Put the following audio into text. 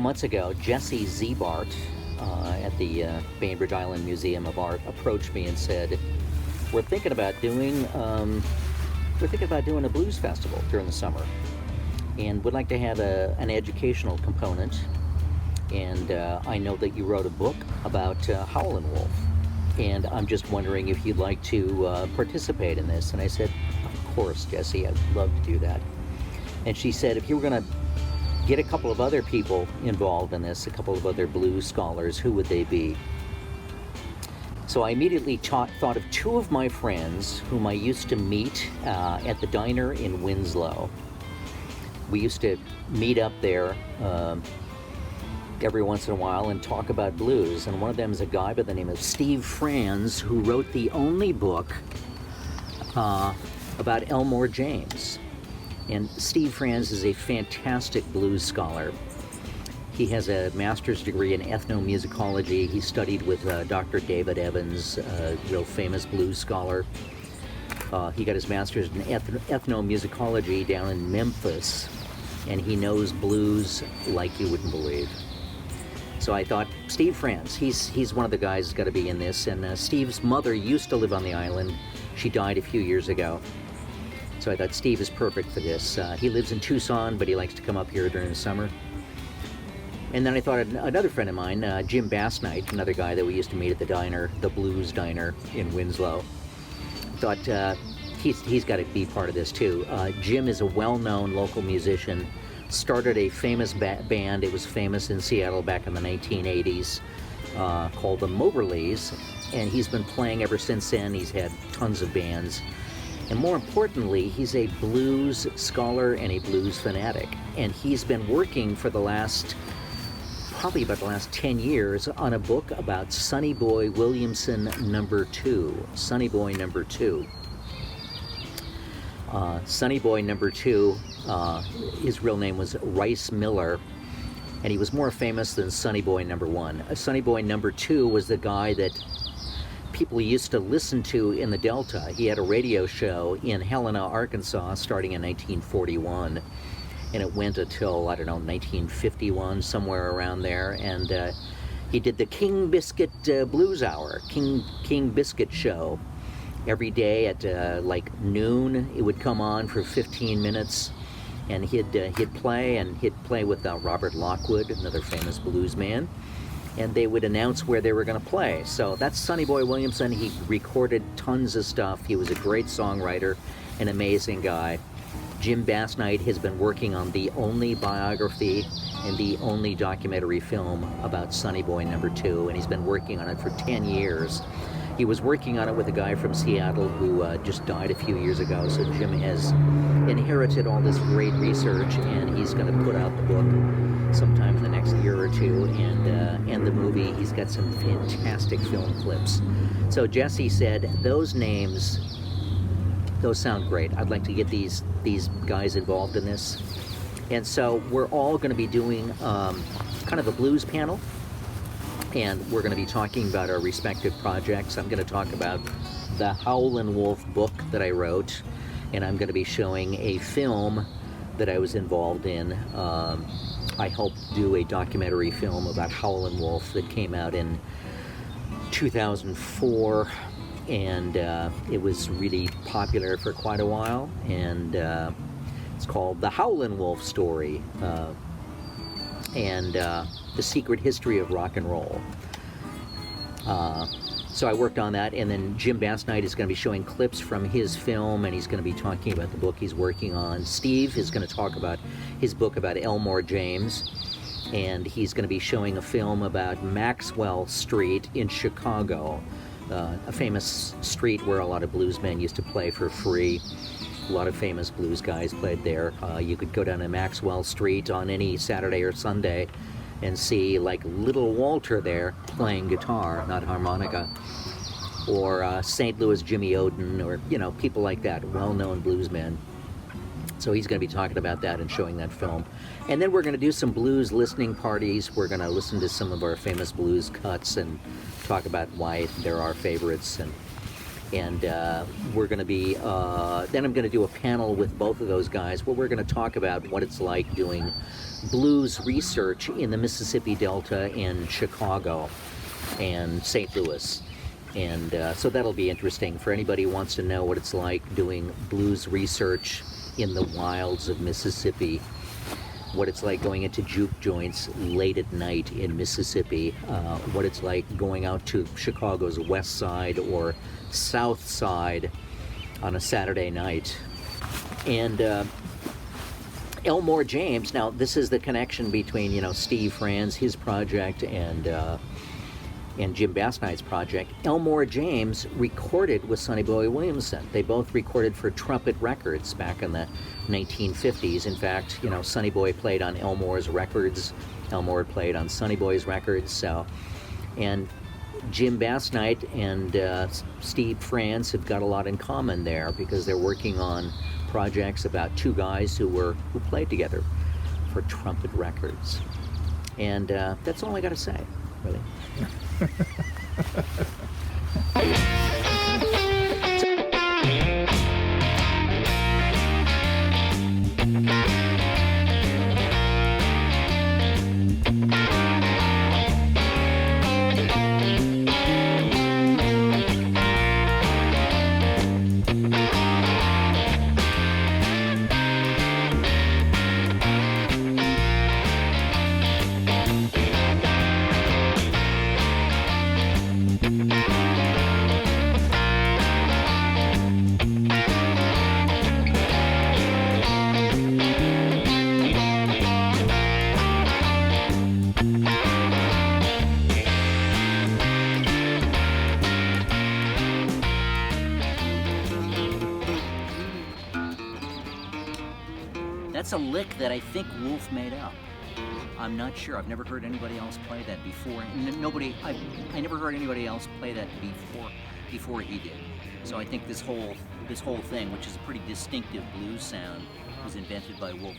Months ago, Jesse Zebart at the Bainbridge Island Museum of Art approached me and said, "We're thinking about doing a blues festival during the summer, and would like to have an educational component. And I know that you wrote a book about Howlin Wolf, and I'm just wondering if you'd like to participate in this." And I said, "Of course, Jesse, I'd love to do that." And she said, "If you were going to get a couple of other people involved in this, a couple of other blues scholars, who would they be?" So I immediately thought of two of my friends whom I used to meet at the diner in Winslow. We used to meet up there every once in a while and talk about blues. And one of them is a guy by the name of Steve Franz, who wrote the only book about Elmore James. And Steve Franz is a fantastic blues scholar. He has a master's degree in ethnomusicology. He studied with Dr. David Evans, a real famous blues scholar. He got his master's in ethnomusicology down in Memphis, and he knows blues like you wouldn't believe. So I thought, Steve Franz, he's one of the guys who's got to be in this. And Steve's mother used to live on the island. She died a few years ago. So I thought Steve is perfect for this. He lives in Tucson, but he likes to come up here during the summer. And then I thought another friend of mine, Jim Bassnight, another guy that we used to meet at the diner, the Blues Diner in Winslow. Thought he's got to be part of this too. Jim is a well-known local musician, started a famous band. It was famous in Seattle back in the 1980s, called the Moberleys, and he's been playing ever since then. He's had tons of bands. And more importantly, he's a blues scholar and a blues fanatic. And he's been working for probably about the last 10 years on a book about Sonny Boy Williamson number 2. Sonny Boy number 2. Sonny Boy number 2, his real name was Rice Miller, and he was more famous than Sonny Boy number 1. Sonny Boy number 2 was the guy that people used to listen to in the Delta. He had a radio show in Helena, Arkansas, starting in 1941, and it went until, 1951, somewhere around there. And he did the King Biscuit Blues Hour, King Biscuit show, every day at noon. It would come on for 15 minutes, and he'd play with Robert Lockwood, another famous blues man. And they would announce where they were going to play. So that's Sonny Boy Williamson. He recorded tons of stuff. He was a great songwriter, an amazing guy. Jim Bassnight has been working on the only biography and the only documentary film about Sonny Boy number 2, and he's been working on it for 10 years. He was working on it with a guy from Seattle who just died a few years ago, so Jim has inherited all this great research, and he's going to put out the book sometime in the next year or two, and the movie. He's got some fantastic film clips. So Jesse said, those names, those sound great. I'd like to get these guys involved in this. And so we're all going to be doing kind of a blues panel, and we're going to be talking about our respective projects. I'm going to talk about the Howlin Wolf book that I wrote, and I'm going to be showing a film that I was involved in. I helped do a documentary film about Howlin Wolf that came out in 2004, and it was really popular for quite a while, and it's called The Howlin Wolf Story, and The Secret History of Rock and Roll. So I worked on that, and then Jim Bassnight is going to be showing clips from his film, and he's going to be talking about the book he's working on. Steve is going to talk about his book about Elmore James, and he's going to be showing a film about Maxwell Street in Chicago, a famous street where a lot of bluesmen used to play for free. A lot of famous blues guys played there. You could go down to Maxwell Street on any Saturday or Sunday and see like Little Walter there playing guitar, not harmonica. or St. Louis Jimmy Oden, or people like that, well-known bluesmen. So he's going to be talking about that and showing that film. And then we're going to do some blues listening parties. We're going to listen to some of our famous blues cuts and talk about why they're our favorites. And we're going to be, then I'm going to do a panel with both of those guys where we're going to talk about what it's like doing blues research in the Mississippi Delta in Chicago and St. Louis. And so that'll be interesting for anybody who wants to know what it's like doing blues research in the wilds of Mississippi, what it's like going into juke joints late at night in Mississippi, what it's like going out to Chicago's west side or south side on a Saturday night. And Elmore James, now this is the connection between, Steve Franz, his project, and Jim Basknight's project. Elmore James recorded with Sonny Boy Williamson. They both recorded for Trumpet Records back in the 1950s. In fact, Sonny Boy played on Elmore's records. Elmore played on Sonny Boy's records. And Jim Basknight and Steve Franz have got a lot in common there because they're working on projects about two guys who played together for Trumpet Records. And that's all I got to say, really. That's a lick that I think Wolf made up. I'm not sure. I've never heard anybody else play that before. I never heard anybody else play that before he did. So I think this whole thing, which is a pretty distinctive blues sound, was invented by Wolf.